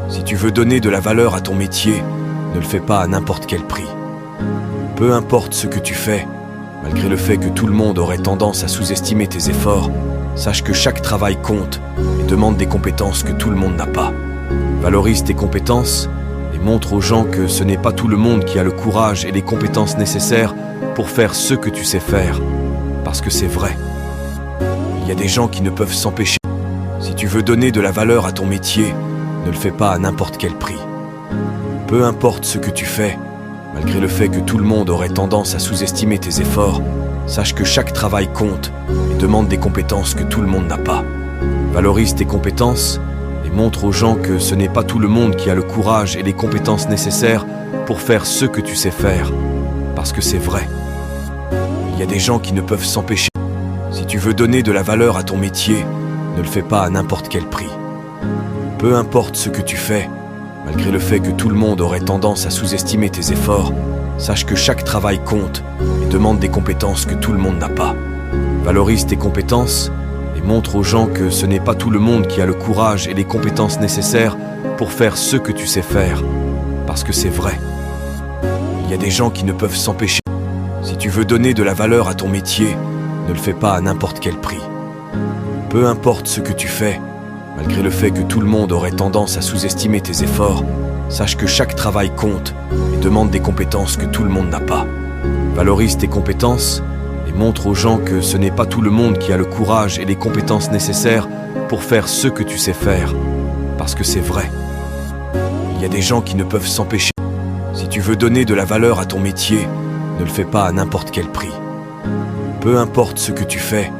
Si tu veux donner de la valeur à ton métier, ne le fais pas à n'importe quel prix. Peu importe ce que tu fais, malgré le fait que tout le monde aurait tendance à sous-estimer tes efforts, sache que chaque travail compte et demande des compétences que tout le monde n'a pas. Valorise tes compétences et montre aux gens que ce n'est pas tout le monde qui a le courage et les compétences nécessaires pour faire ce que tu sais faire, parce que c'est vrai. Il y a des gens qui ne peuvent s'empêcher. Si tu veux donner de la valeur à ton métier, ne le fais pas à n'importe quel prix. Peu importe ce que tu fais, malgré le fait que tout le monde aurait tendance à sous-estimer tes efforts, sache que chaque travail compte et demande des compétences que tout le monde n'a pas. Valorise tes compétences et montre aux gens que ce n'est pas tout le monde qui a le courage et les compétences nécessaires pour faire ce que tu sais faire, parce que c'est vrai. Il y a des gens qui ne peuvent s'empêcher. Si tu veux donner de la valeur à ton métier, ne le fais pas à n'importe quel prix. Peu importe ce que tu fais, malgré le fait que tout le monde aurait tendance à sous-estimer tes efforts, sache que chaque travail compte et demande des compétences que tout le monde n'a pas. Valorise tes compétences et montre aux gens que ce n'est pas tout le monde qui a le courage et les compétences nécessaires pour faire ce que tu sais faire, parce que c'est vrai. Il y a des gens qui ne peuvent s'empêcher. Si tu veux donner de la valeur à ton métier, ne le fais pas à n'importe quel prix. Peu importe ce que tu fais, malgré le fait que tout le monde aurait tendance à sous-estimer tes efforts, sache que chaque travail compte et demande des compétences que tout le monde n'a pas. Valorise tes compétences et montre aux gens que ce n'est pas tout le monde qui a le courage et les compétences nécessaires pour faire ce que tu sais faire, parce que c'est vrai. Il y a des gens qui ne peuvent s'empêcher. Si tu veux donner de la valeur à ton métier, ne le fais pas à n'importe quel prix. Peu importe ce que tu fais,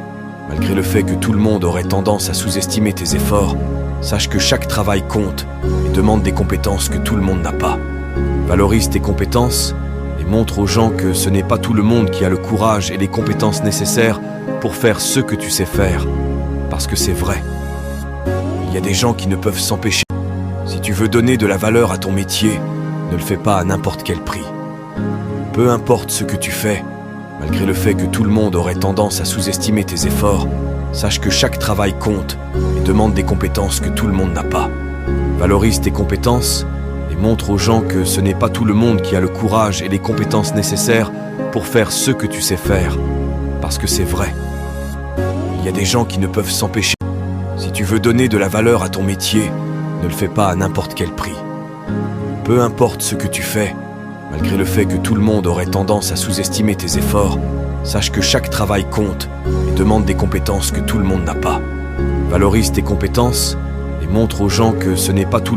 malgré le fait que tout le monde aurait tendance à sous-estimer tes efforts, sache que chaque travail compte et demande des compétences que tout le monde n'a pas. Valorise tes compétences et montre aux gens que ce n'est pas tout le monde qui a le courage et les compétences nécessaires pour faire ce que tu sais faire, parce que c'est vrai. Il y a des gens qui ne peuvent s'empêcher. Si tu veux donner de la valeur à ton métier, ne le fais pas à n'importe quel prix. Peu importe ce que tu fais, malgré le fait que tout le monde aurait tendance à sous-estimer tes efforts, sache que chaque travail compte et demande des compétences que tout le monde n'a pas. Valorise tes compétences et montre aux gens que ce n'est pas tout le monde qui a le courage et les compétences nécessaires pour faire ce que tu sais faire, parce que c'est vrai. Il y a des gens qui ne peuvent s'empêcher. Si tu veux donner de la valeur à ton métier, ne le fais pas à n'importe quel prix. Peu importe ce que tu fais, malgré le fait que tout le monde aurait tendance à sous-estimer tes efforts, sache que chaque travail compte et demande des compétences que tout le monde n'a pas. Valorise tes compétences et montre aux gens que ce n'est pas tout le